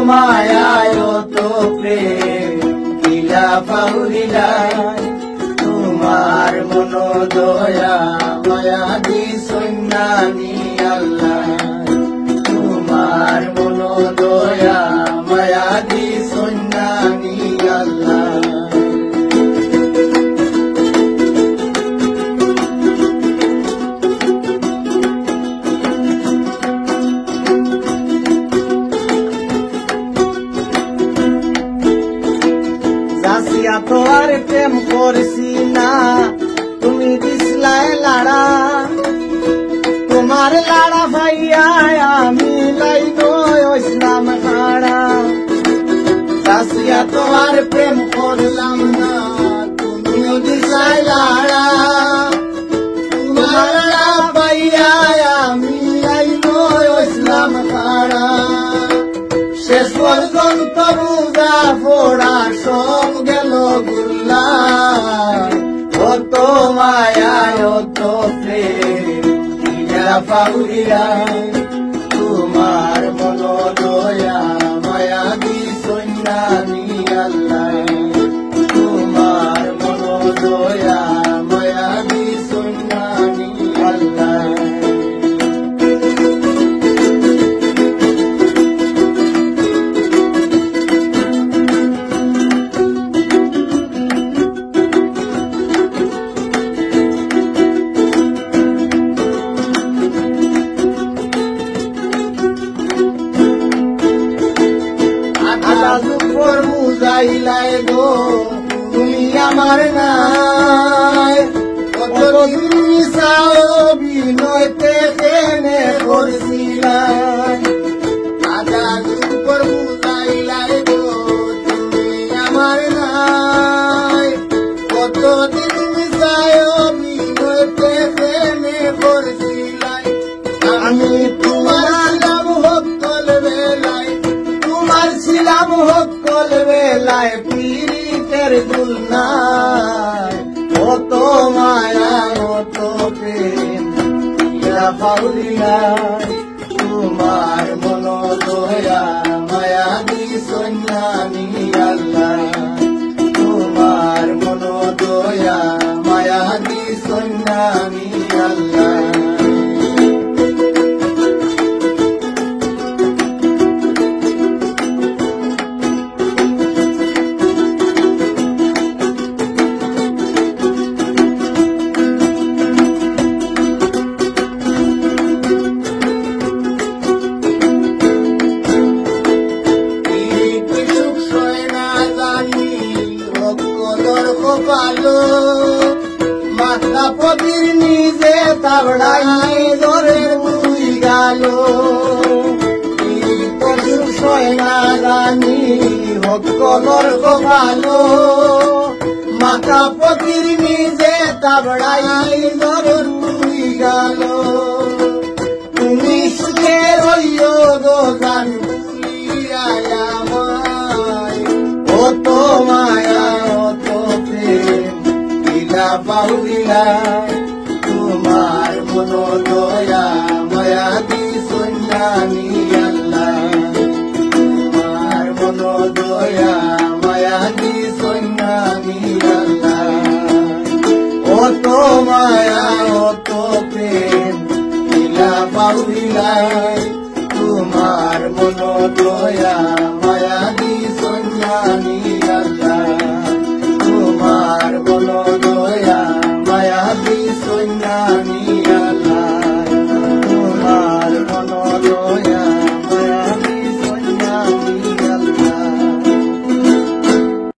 মায়ায় তো প্রেম কিলা পাউরিলাই তোমার মন দয়া মায়া দি সন্ন্যানি আল্লাহ তোমার মন দয়া মায়া দি সন্ন্যানি আল্লাহ তো আর প্রেম করছি না তুমি দিসলাই লাড়া তোমার লাড়া ভাইয়া আমি লাইব ইসলাম খাড়া চাষিয়া তো আর প্রেম করলাম না তুমি দিসলাই লাড়া তোমার লাড়া ভাইয়া আমি লাইব ইসলাম খাড়া শেষ পর্যন্ত রোজা ফোড়া সব গেল গুল্লা কত মায়া কত প্রেম কিলা পাউরিলাই তোমার মন দয়া মায়া দি সন্ন্যানি আল্লাহ তোমার মন দয়া মায়া দি সন্ন্যানি আল্লাহ বুঝাইলাই গো তুমি আমার নাই কত বিনয়তে কেনে করছিলাই আজাদ উপর বুঝাইলাই গো তুমি আমার নাই কত দিন বিনয়তে কেনে করছিলাই আমি তোমার ছিলাম হকল বেলায় তোমার ছিলাম হকল বেলায় পীড়িতের দুলনায় কত মায়া কত প্রেম কিলা পাউরিলাই তোমার মন দয়া মায়া দি সন্ন্যানি আল্লাহ তোমার মন দয়া মায়া দি সন্ন্যানি আল্লাহ মাথা পদির নিজে তাবড়াই ধরে মুই গেল সয়না রানী হকলর গোপালো মাথা পদির নিজে তাবড়াই ধরে মুই গেল তুমি সুখে রইও গো গান কত মায়া কত প্রেম কিলা পাউরিলাই তোমার মন দয়া মায়া দি সন্ন্যানি আল্লাহ তোমার মন দয়া মায়া দি সন্ন্যানি আল্লাহ কত মায়া